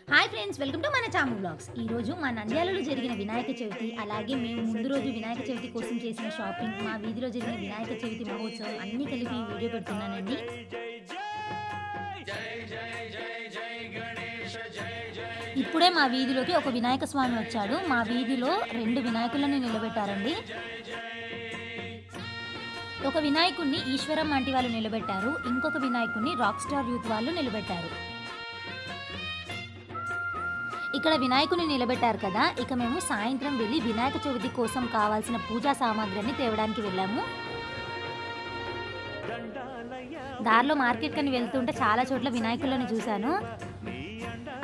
Hi friends, welcome to మన చాము blogs. ఈరోజు మా నంద్యాలలో జరిగిన వినాయక చవితి, అలాగే మేము ముందు రోజు వినాయక చవితి కోసం చేసిన షాపింగ్, మా వీధిలో జరిగిన వినాయక చవితి మహోత్సవం అన్నీ కలిపి ఈ వీడియో పెడుతున్నానండి. ఇప్పుడే మా వీధిలోకి ఒక వినాయక స్వామి వచ్చాడు. మా వీధిలో 2 వినాయకులను నిలబెట్టారండి. ఒక వినాయకుడిని ఈశ్వరం ఆంటీ వాళ్ళు నిలబెట్టారు, ఇంకొక వినాయకుడిని రాక్ స్టార్ యూత్ వాళ్ళు నిలబెట్టారు. ఇక్కడ వినాయకుని నిలబెట్టారు కదా, ఇక మేము సాయంత్రం వెళ్ళి వినాయక చవితి కోసం కావాల్సిన పూజా సామాగ్రిని తేవడానికి వెళ్ళాము. దారిలో మార్కెట్ కని వెళ్తుంటే చాలా చోట్ల వినాయకులను చూశాను.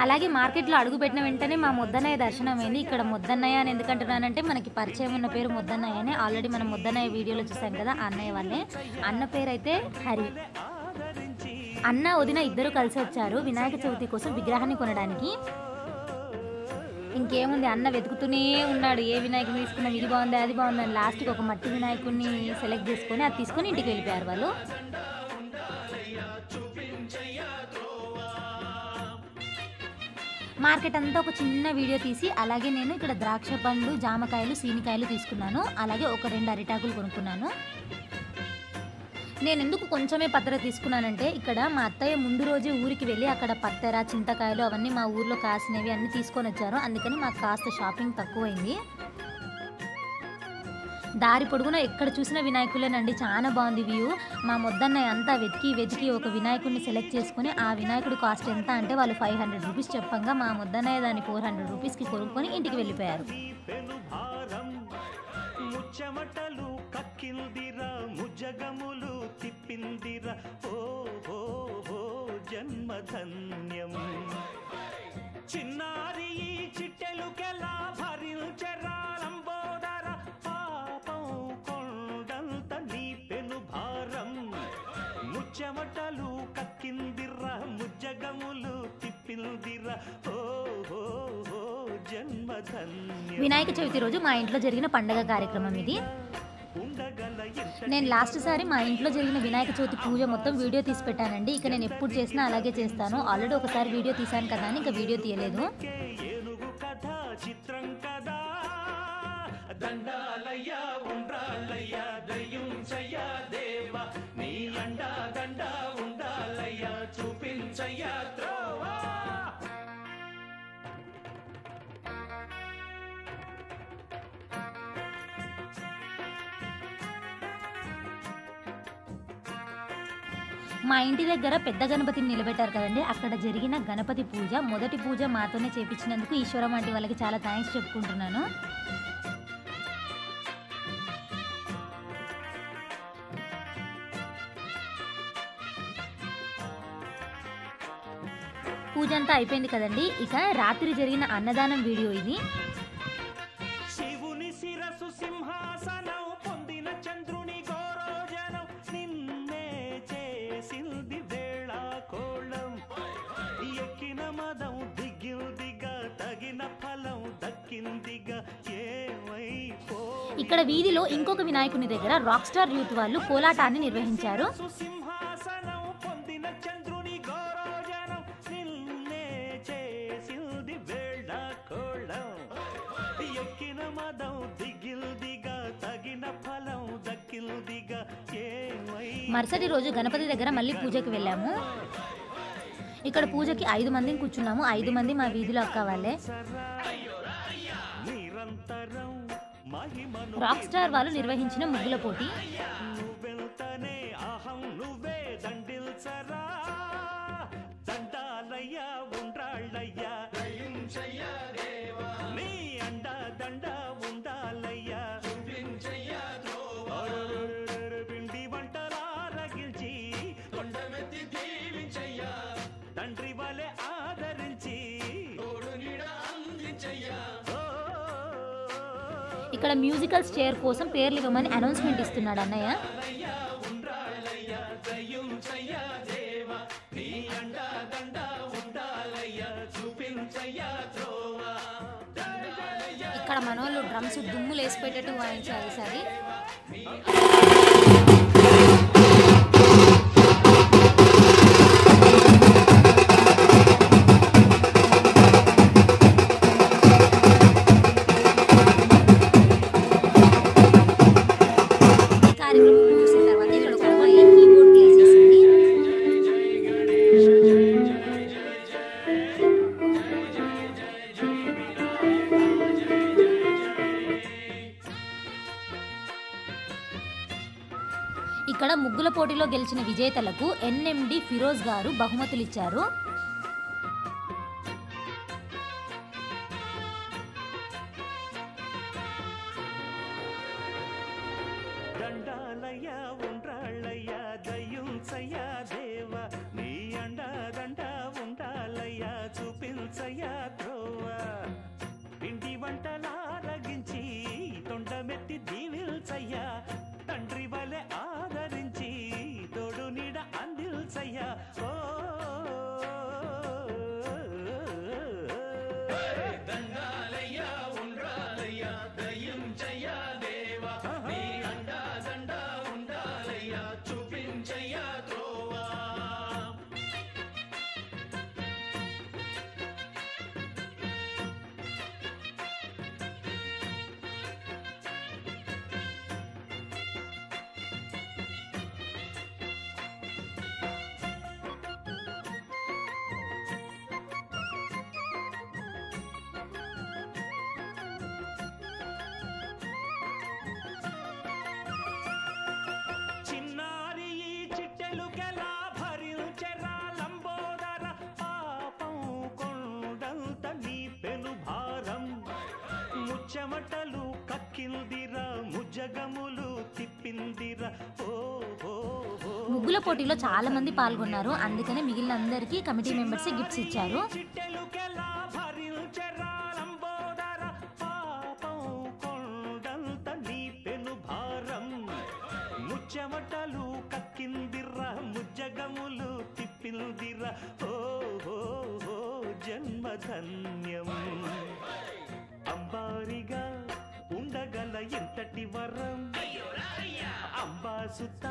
అలాగే మార్కెట్లో అడుగుపెట్టిన వెంటనే మా మొద్దన్నయ్య దర్శనమైంది. ఇక్కడ మొద్దన్నయ్య అని ఎందుకంటున్నానంటే మనకి పరిచయం ఉన్న పేరు మొద్దన్నయ్యనే. ఆల్రెడీ మనం మొద్దన్నయ్య వీడియోలో చూసాం కదా, అన్నయ్య వాళ్ళే. అన్న పేరు అయితే హరి. అన్న వదిన ఇద్దరు కలిసి వచ్చారు వినాయక చవితి కోసం విగ్రహాన్ని కొనడానికి. ఇంకేముంది, అన్న వెతుకుతూనే ఉన్నాడు, ఏ వినాయకుని తీసుకున్నా ఇది బాగుంది అది బాగుందని. లాస్ట్కి ఒక మట్టి వినాయకుడిని సెలెక్ట్ చేసుకొని అది తీసుకొని ఇంటికి వెళ్ళిపోయారు వాళ్ళు. మార్కెట్ అంతా ఒక చిన్న వీడియో తీసి, అలాగే నేను ఇక్కడ ద్రాక్ష పండ్లు, జామకాయలు, సీనికాయలు తీసుకున్నాను. అలాగే ఒక 2 అరిటాకులు కొనుక్కున్నాను. నేను ఎందుకు కొంచెమే పత్తర తీసుకున్నానంటే, ఇక్కడ మా అత్తయ్య ముందు రోజే ఊరికి వెళ్ళి అక్కడ పత్తర, చింతకాయలు అవన్నీ మా ఊర్లో కాసినవి అన్నీ తీసుకొని వచ్చారు. అందుకని మాకు కాస్త షాపింగ్ తక్కువైంది. దారి పొడుగున ఎక్కడ చూసిన వినాయకులేనండి, చాలా బాగుంది వ్యూ. మా మొద్దన్నయ్య అంతా వెతికి ఒక వినాయకుడిని సెలెక్ట్ చేసుకుని, ఆ వినాయకుడి కాస్ట్ ఎంత అంటే వాళ్ళు 500 రూపీస్ చెప్పంగా మా మొద్దన్నయ్య దాన్ని 400 రూపీస్కి కొనుక్కొని ఇంటికి వెళ్ళిపోయారు. చెమటలు కక్కిందిరా, ముజగములు తిప్పిందిరా, ఓ ఓ ఓ జన్మధన్యం. చిన్నారి ఈ చిట్టెలుకెలా భరించరాలంబోదర, పాపం కొండంత నీ పెను భారం. ముచ్చెమటలు కక్కిందిరా, ముజగములు తిప్పిందిరా, ఓ ఓ ఓ జన్మధన్యం. వినాయక చవితి రోజు మా ఇంట్లో జరిగిన పండగ కార్యక్రమం ఇది. నేను లాస్ట్ సారి మా ఇంట్లో జరిగిన వినాయక చవితి పూజ మొత్తం వీడియో తీసి పెట్టానండి. ఇక నేను ఎప్పుడు చేసినా అలాగే చేస్తాను. ఆల్రెడీ ఒకసారి వీడియో తీశాను కదా అని ఇంకా వీడియో తీయలేదు. ఏనుగు కథ చిత్రం కదా, దండాలయ్యా ఉండాలయ్యా దయ్యుంచయ్యా దేవా, నీ అండా దండ ఉండాలయ్యా చూపించయ్యా త్రోవా. మా ఇంటి దగ్గర పెద్ద గణపతిని నిలబెట్టారు కదండి, అక్కడ జరిగిన గణపతి పూజ, మొదటి పూజ మాతోనే చేపించినందుకు ఈశ్వరం ఆంటీ వాళ్ళకి చాలా థ్యాంక్స్ చెప్పుకుంటున్నాను. పూజ అంతా అయిపోయింది కదండి, ఇక రాత్రి జరిగిన అన్నదానం వీడియో ఇది. శివుని శిరసు సింహాసనం పొందిన చంద్రుని గౌరోజనం, నిన్నే చేసింది వేళ కోళం. ఎక్కిన మదం దిగిందిగా, తగిన ఫలం దక్కిందిగా, ఏమైపో. ఇక్కడ వీధిలో ఇంకొక వినాయకుని దగ్గర రాక్ స్టార్ యూత్ వాళ్ళు కోలాటాన్ని నిర్వహించారు. సింహాసనం పొందిన చంద్రుని గౌరోజనం, నిన్నే చేసింది వేళ కోళం. ఎక్కిన మదం దిగిల్దిగా, తగిన ఫలం దక్కిల్దిగా, ఏమై. మరుసటి రోజు గణపతి దగ్గర మళ్ళీ పూజకి వెళ్ళాము. ఇక్కడ పూజకి 5 మందిని కూర్చున్నాము. 5 మంది మా వీధిలో అక్క వాళ్ళే. రాక్ స్టార్ వాళ్ళు నిర్వహించిన ముగ్గుల పోటీ. తండ్రి వలె ఆదరించి ఇక్కడ మ్యూజికల్ చైర్ కోసం పేర్లు ఇవ్వమని అనౌన్స్మెంట్ ఇస్తున్నాడు అన్నయ్య. ఇక్కడ మనోళ్ళు డ్రమ్స్ దుమ్ములు వేసిపెట్టేట్టు వాయించారు ఈసారి. ఇక్కడ ముగ్గుల పోటీలో గెలిచిన విజేతలకు ఎన్ఎండి ఫిరోజ్ గారు బహుమతులు ఇచ్చారు. దండాలయ్య ఉండ్రాళ్ళయ్య దయ్యుంచయ్య దేవ నీ అండ దండ ఉండాలయ్య చూపించయ్య త్రోవ పిండి వంటలారగించి తొండమెత్తి దీవిల్చయ్య తండ్రి వలె ఆదరించి తోడు నీడ అందిల్చయ్య ఓ దండాలయ్య ఉండ్రాలయ్య దయ్యుంచయ్య దేవ నీ అండ దండ ఉండాలయ్య చూపించయ్య త్రోవా. చిన్నారి ఈ చిట్టెలుకెలా భరించెరా లంబోదర పాపం కొండంత నీ పెను భారం ముచ్చమటలు కక్కిందిరా ముజ్జగములు తిప్పిందిరా ఓ ఓ ఓ. ముగ్గుల పోటీలో చాలా మంది పాల్గొన్నారు, అందుకనే మిగిలిన అందరికీ కమిటీ మెంబర్స్ గిఫ్ట్స్ ఇచ్చారు. చిట్టెలుకెలా భరించెరా లంబోదర పాపం కొండంత నీ పెను భారం ముచ్చమటలు కక్కిందిరా ముజ్జగములు తిప్పిందిరా ఓ ఓ ఓ జన్మధన్యం అంబారిగా ఉండగల ఎంతటి వరం అంబాసుత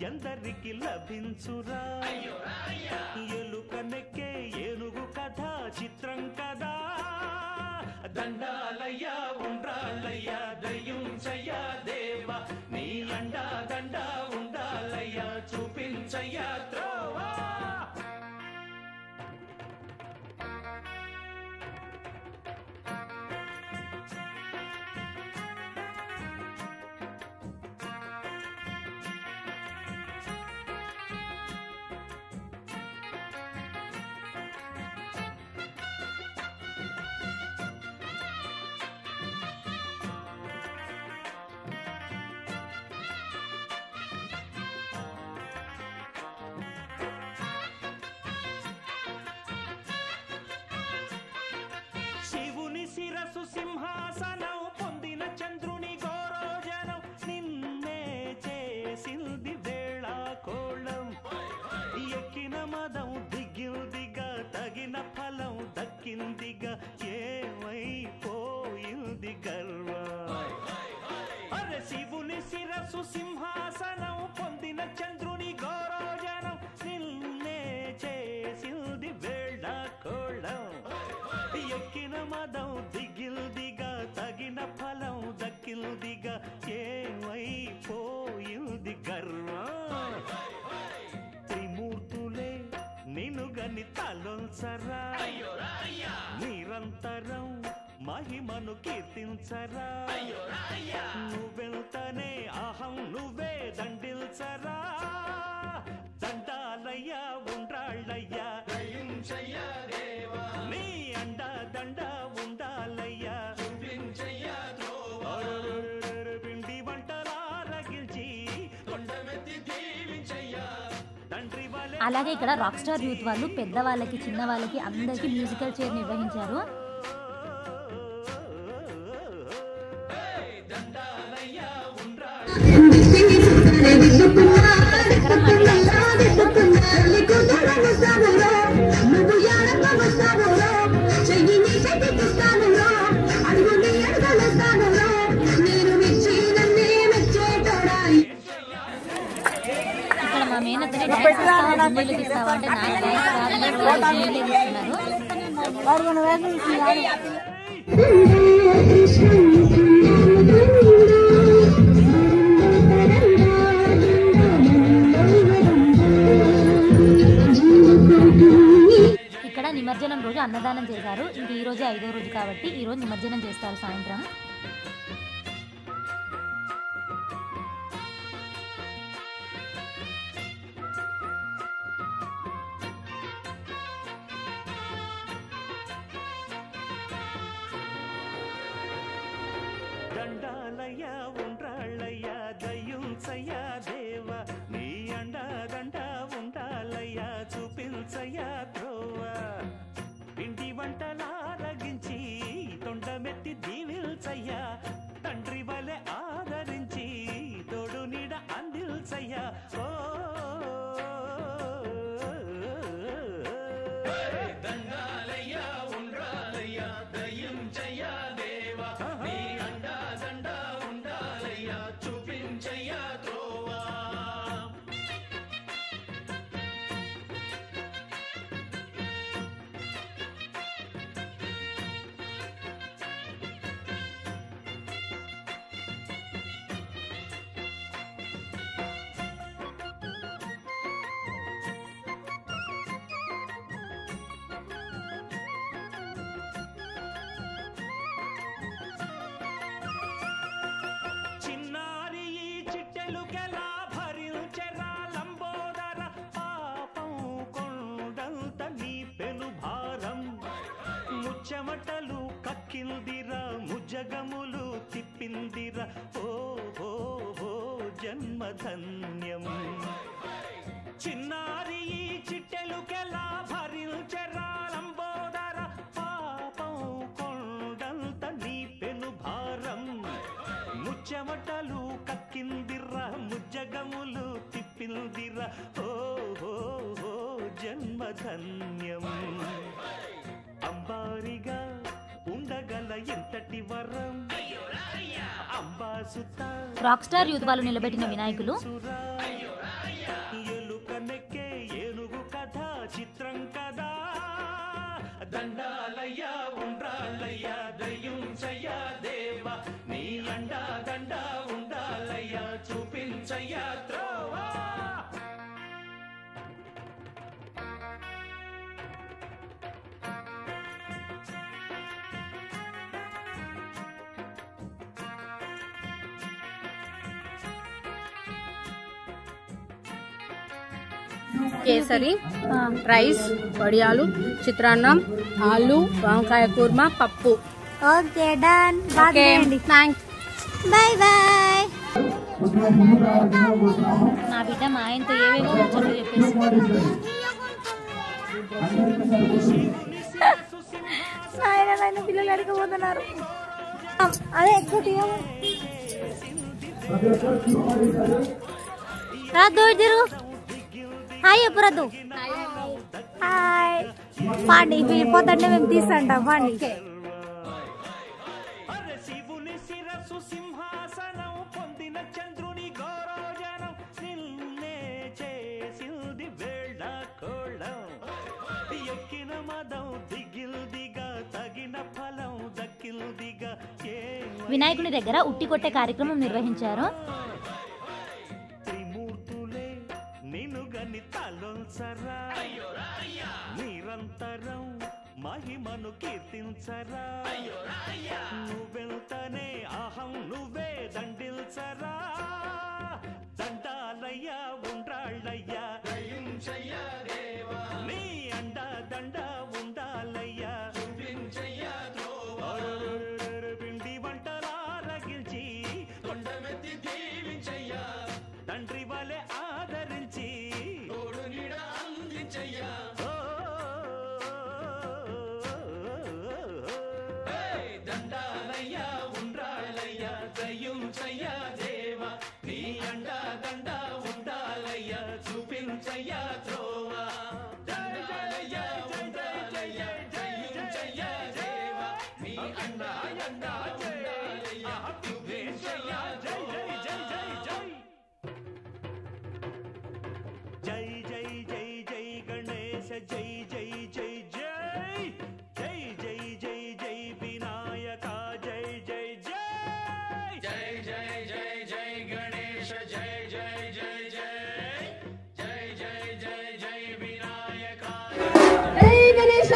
ఎందరికి లభించురా ఎలుకనెక్కే ఏనుగు కథ చిత్రం కదా దండాలయ్య ఉండ్రాళ్ళయ్య దయ్యుంచయ్య దేవ నీ అండ దండ ఉండాలయ్య చూపించయ్య త్రోవా. శివుని శిరసు సింహాసనం పొందిన చంద్రుని గౌరోజనం నిన్నే చేసింది వేళ కోళం ఎక్కిన మదం దిగిందిగా తగిన ఫలం దక్కిందిగా ఏమైపోయింది గర్వం అరే శివుని శిరసు సింహాసనం పొందిన చంద్రుని గౌరోజనం నిన్నే చేసింది వేళ కోళం ఎక్కిన మదం దిగిల్దిగా తగిన ఫలం దక్కిల్దిగా ఏమైపోయింది గర్వం త్రిమూర్తులే నిన్నుగని తలొంచరా నిరంతరం మహిమను కీర్తించరా నువ్వెంతనే అహం నువ్వే దండిల్చరా దండాలయ్య ఉండ్రాళ్ళయ్య నీ అండ దండ ఉండాలయ్య పిండి వంటలారగించి కొండమెత్తి దీవించయ్య తండ్రి వలె. అలాగే ఇక్కడ రాక్ స్టార్ యూత్ వాళ్ళు పెద్దవాళ్ళకి చిన్నవాళ్ళకి అందరికీ మ్యూజికల్ చైర్ నిర్వహించారు. దండాలయ్య ఉండ్రాళ్ళ ఇక్కడ మా మేనత్తనే డాన్స్ ఇస్తావా జిల్లేలు ఇస్తావా అంటే నాకు డాన్స్ రాదు జిల్లేలు ఇస్తున్నారు. ఇక్కడ నిమజ్జనం రోజు అన్నదానం చేశారు. ఇంక ఈ రోజు 5వ రోజు కాబట్టి ఈ రోజు నిమజ్జనం చేస్తారు సాయంత్రం. చిట్టెలుకెలా భరించెరా లంబోదర పాపం కొండంత నీ పెను భారం ముచ్చమటలు కక్కిందిరా ముజగములు తిప్పిందిరా ఓ ఓ ఓ జన్మధన్యం చిన్నారి ఈ చిట్టెలుకెలా భరించెరా లంబోదర పాపం కొండంత నీ పెను భారం ముచ్చమటలు కక్కిందిరా ముజ్జగములు తిప్పిందిరా ఓ ఓ ఓ జన్మధన్యం అంబారిగా ఉండగల ఎంతటి వరం అంబాసుత రాక్ స్టార్ యూత్ వాళ్ళు నిలబెట్టిన వినాయకులు ఎలుకనెక్కే ఏనుగు కథ చిత్రం కదా దండాలయ్యా ఉండాలయ్యా దయ్యుంచయ్యా దేవా నీ అండా దండా ఉండాలయ్యా చూపించయ్యా త్రోవా కేసరి, రైస్, వడియాలు, చిత్రాన్నం, ఆలు, వంకాయ కూర్మా, పప్పు. Okay done. Thanks. Bye bye. నా బిడ్డ మా ఆయనతో ఏవేవో ముచ్చట్లు చెప్పేసి ఆయన పిల్లలు అడగబోతున్నారు. అదే ఎక్కువ రాదు జరు. హాయ్ ఎప్పుడద్దు. హాయ్ పాండి పోతుంటే మేము తీసంటాం పాండి. శివుని శిరసు సింహాసనం పొందిన చంద్రుని గౌరవజనం నిన్నే చేసింది వేళ కోళం ఎక్కిన మదం దిగిల్దిగా తగిన ఫలం దక్కిల్దిగా. వినాయకుని దగ్గర ఉట్టి కొట్టే కార్యక్రమం నిర్వహించారు. త్రిమూర్తులే నినుగని తలొల్సరా నిరంతరం మహిమను కీర్తించరా నువ్వెంతనే అహం నువ్వే దండిల్చరా దండాలయ్యా ఉండ్రాళ్ళయ్యా నీ అండ దండ ఉండాలయ్యా పిండి వంటలారగిల్చి కొండమెత్తి దీవించయ్యా తండ్రి వలె ఆదరించి అందించయ్యా దండాలయ్యా ఉండ్రాళ్ళయ్యా దయ్యుంచయ్యా దేవా నీ అండా దండ ఉండాలయ్యా చూపించయ్యా త్రోవా దండాలయ్యా ఉండ్రాళ్ళయ్యా దయ్యుంచయ్యా దేవా నీ అండా అండా ఉండాలయ్యా చూపించయ్యా జై జై జై జై జై జై జై జై గణేశ జై జై జై జై జై జై జై జై వినాయక జై జై జై జై జై జై జై గణేశ జై జై జై జై జై జై జై జై వినాయక జై గణేశ.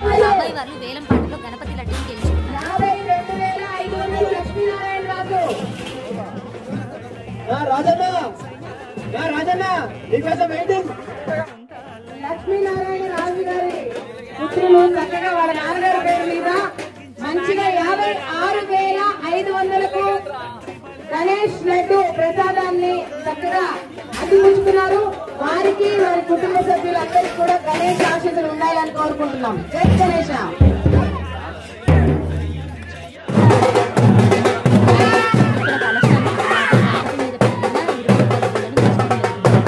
బాబాయ్ వాళ్ళు వేలం పాటలో గణపతి లడ్డూని గెలుచుకున్నారు. లక్ష్మీనారాయణ రాజు గారి పుత్రులు చక్కగా వాళ్ళ నాన్నగారి పేరు మీద మంచిగా 56,500కు గణేష్ లడ్డు ప్రసాదాన్ని చక్కగా అందించుకున్నారు. వారికి వారి కుటుంబ సభ్యులందరికీ కూడా గణేష్ ఆశీస్సులు ఉండాలని కోరుకుంటున్నాం. జై గణేశ. ఇక్కడ కలశాన్ని గణపతి మీద పెట్టిన 20 రూపాయల బిళ్ళను తీసుకుని వెళ్తున్నారు.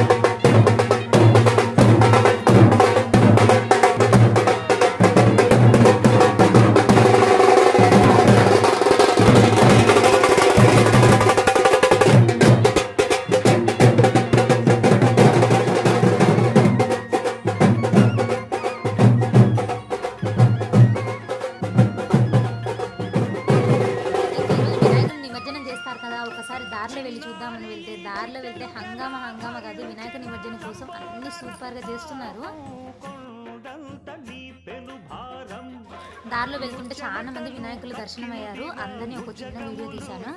ఇప్పుడే వెళ్ళి చూద్దామని వెళ్తే దారిలో వెళ్తే హంగామా కాదు, వినాయక నిమజ్జనం కోసం అన్ని సూపర్గా చేస్తున్నారు. దారిలో వెళ్తుంటే చాలా మంది వినాయకులు దర్శనం అయ్యారు. అందరినీ ఒక చిన్న వీడియో తీశాను.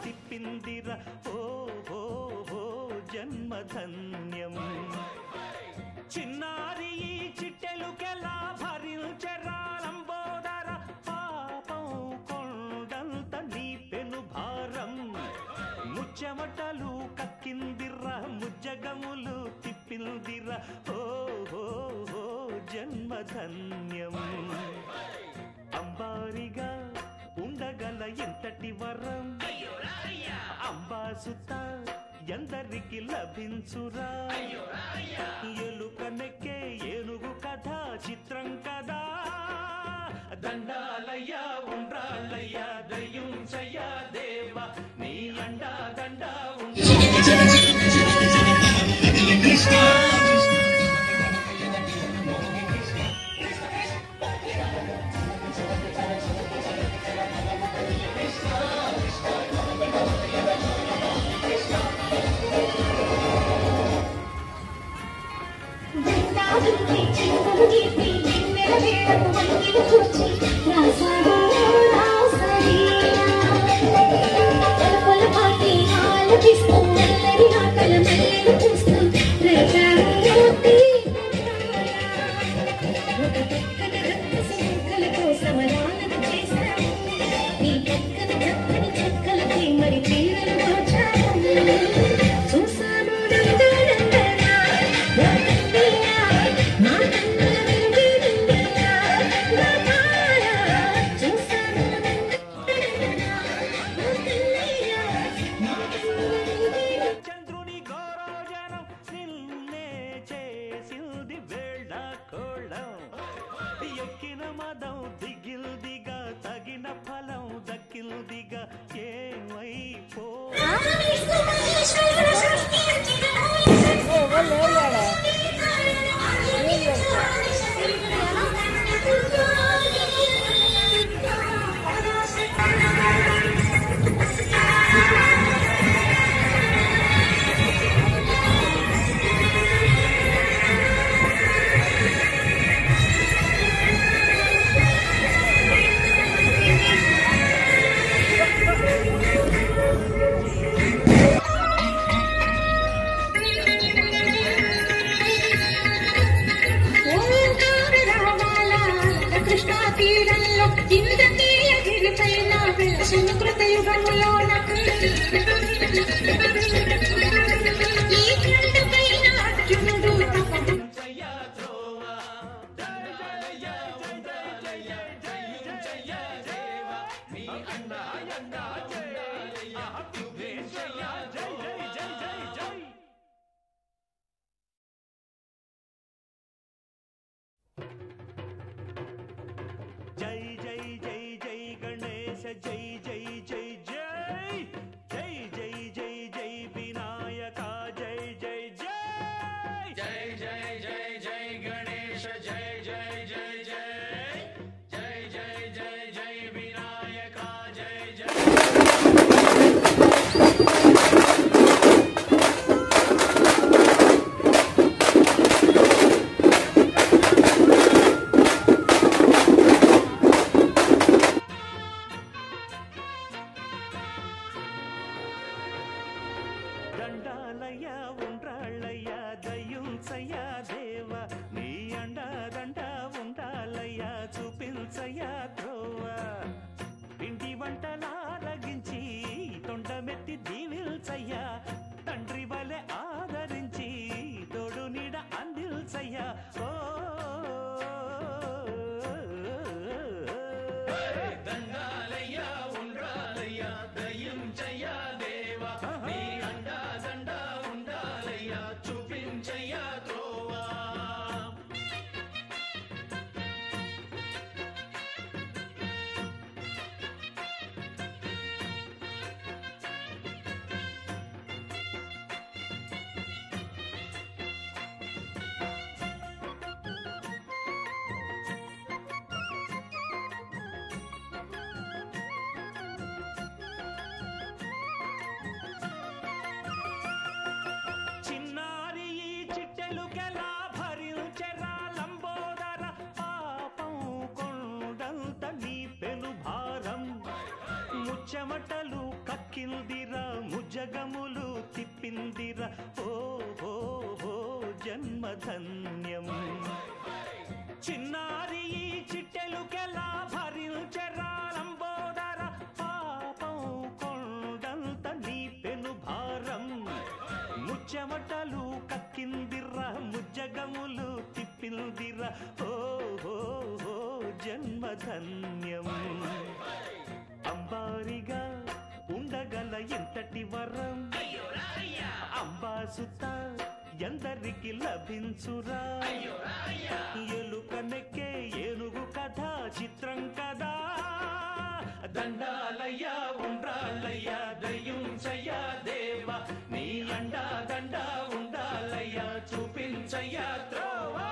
చిన్నారి చిట్టెలుకెలా భరించరాలంబోదర పాపం కొండంత నీ పెను భారం ముచ్చమటలు కక్కిందిర్రా ముజ్జగములు తిప్పిందిర్రా ఓ జన్మధన్యం అంబారిగా ఉండగల ఎంతటి వరం అంబాసుత ఎందరికి లభించురా ఎలుకనెక్కే ఏనుగు కథ చిత్రం కదా దండాలయ్యా ఉండ్రాళ్ళయ్యా దయ్యుంచయ్యా దేవ నీ అండా దండా జై జై జై జై గణేశ జై జై జై జై జై జై జై జై వినాయక జై జై జై జై జై జై జై గణేశ జై జై జై జై జై జై జై జై వినాయక జై జై దండాలయ్యా ఉండ్రాళ్ళయ్యా దయ్యుంచయ్యా దేవ నీ అండా దండా ఉండాలయ్యా చూపించయ్యా త్రోవ పిండి వంటలారగించి తొండమెత్తి దీవిల్చయ్యా తండ్రి వలె ఆదరించి తోడు నీడ అందిల్చయ్యా ఓ దండాలయ్యా ఉండ్రాలయ్యా దయ్యుంచయ్యా దేవ నీ అండా దండా ముచ్చెమటలు కక్కిందిరా ముజగములు తిప్పిందిరా ఓ ఓ ఓ జన్మధన్యం చిన్నారి ఈ చిట్టెలుకెలా భరించరా లంబోదర పాపం కొండంత నీ పెను భారం ముచ్చెమటలు కక్కిందిరా ముజ్జగములు తిప్పిందిరా ఓ ఓ ఓ జన్మధన్యం అంబారిగా ఉండగల ఎంతటి వరం అంబాసుత ఎందరికి లభించురా ఎలుకనెక్కే ఏనుగు కథ చిత్రం కదా దండాలయ్యా ఉండ్రాళ్ళయ్యా దయ్యుంచయ్యా దేవ నీ అండా దండా ఉండాలయ్యా చూపించయ్యా త్రోవా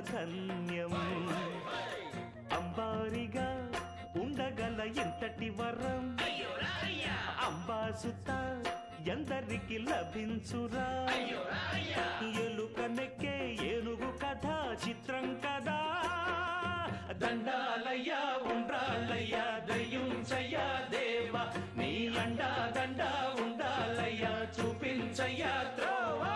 జన్మధన్యం అంబారిగా ఉండగల ఎంతటి వరం అంబాసుత ఎందరికి లభించురా ఎలుకనెక్కే ఏనుగు కథ చిత్రం కదా దండాలయ్యా ఉండ్రాళ్ళయ్యా దయ్యుంచయ్యా దేవా నీ అండా దండా ఉండాలయ్యా చూపించయ్యా త్రోవా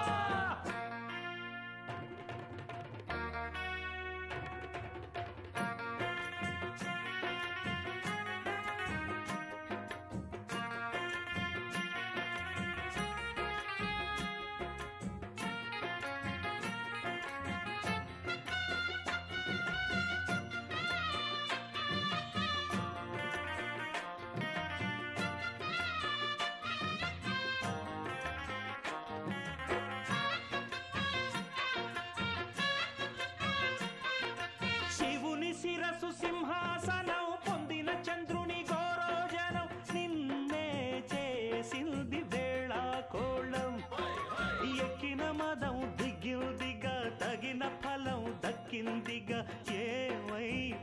శివుని శిరసు సింహాసనం పొందిన చంద్రుని గౌరోజనం నిన్నే చేసింది వేళ కోళం ఎక్కిన మదం దిగిందిగా తగిన ఫలం దక్కిందిగా ఏమైపోయింది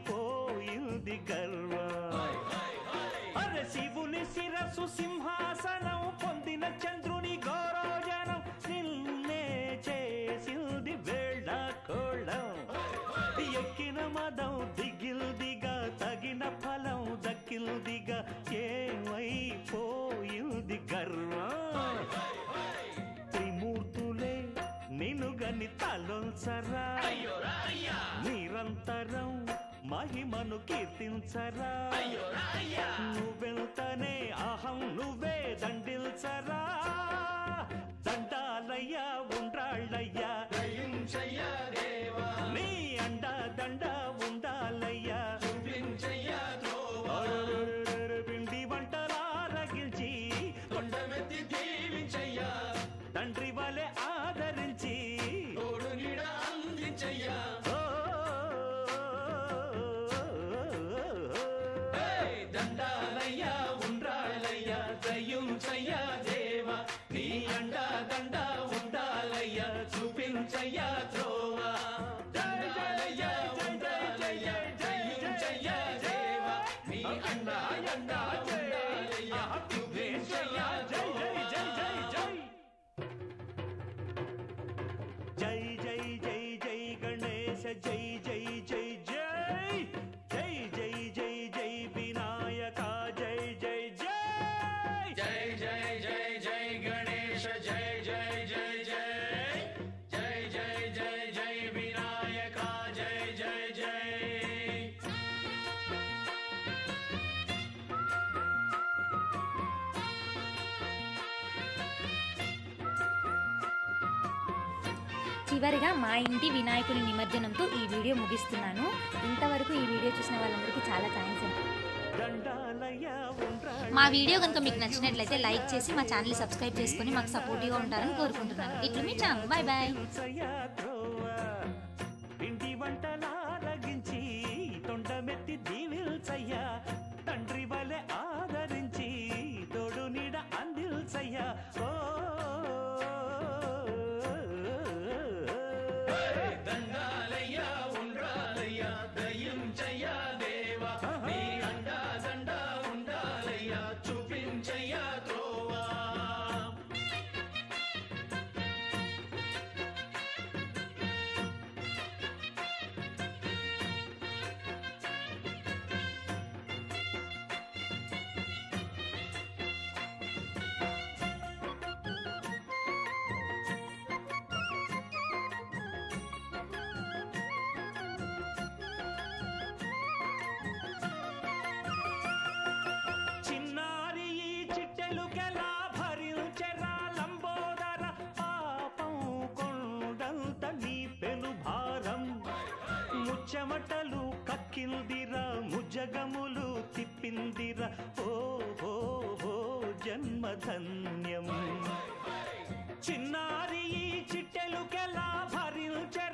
గర్వం అరే శివుని శిరసు సింహాసనం పొందిన చంద్రుని గౌరోజనం నిన్నే చేసింది వేళ కోళం ఎక్కిన మదం దిగిల్దిగా తగిన ఫలం దక్కిల్దిగా ఏమైపోయింది గర్వం త్రిమూర్తులే నిన్నుగని తలొల్సరా నిరంతరం మహిమను కీర్తించరా నువ్వెంతనే అహం నువ్వే దండిల్సరా దండాలయ్యా ఉండ్రాళ్ళయ్యా నీ అండా దండ ఉండాలయ్యా పిండి వంటలారగిల్చి కొండమెత్తి దీవించయ్యా తండ్రి వలె ఆదరించి అందించయ్యా దండాలయ్యా ఉండ్రాళ్ళయ్యా దయ్యుంచయ్యా దేవా నీ అండా దండ ఉండాలయ్యా చూపించయ్యా త్రోవా దండాలయ్యా ఉండాలయ్యా దయ్యుంచయ్యా దేవా నీ అండా అండా ఉండాలయ్యా చూపించయ్యా జై జై జై జై జై జై జై జై గణేశ జై జై జై జై జై జై జై జై వినాయక జై జై జై జై జై జై జై గణేశ జై జై జై జై జై జై జై జై వినాయక జై జై జై చివరిగా మా ఇంటి వినాయకుని నిమజ్జనంతో ఈ వీడియో ముగిస్తున్నాను. ఇంతవరకు ఈ వీడియో చూసిన వాళ్ళందరికీ చాలా థ్యాంక్స్ అండి. మా వీడియో కనుక మీకు నచ్చినట్లయితే లైక్ చేసి మా ఛానల్ సబ్స్క్రైబ్ చేసుకొని మాకు సపోర్టివ్గా ఉంటారని కోరుకుంటున్నాను. ఇట్లు మీ చామ్ బాయ్ బాయ్. పిండి వంటలారగించి తొండమెత్తి దీవిల్చయ్యా తండ్రి వలె ఆదరించి తోడు నీడ అందిల్చయ్యా ఓ దండాలయ్యా ఉండ్రాలయ్యా దయ్యుంచయ్యా దేవా నీ అండా దండా ఉండాలయ్యా చూపించయ్యా త్రోవా చిన్నారి ఈ చిట్టెలుకెలా భరించెరా లంబోదర పాపం కొండంత నీ పెను భారం ముచ్చమటలు కక్కిందిరా ముజగములు తిప్పిందిరా ఓ ఓ ఓ జన్మధన్యం చిన్నారి ఈ చిట్టెలుకెలా భరించెరా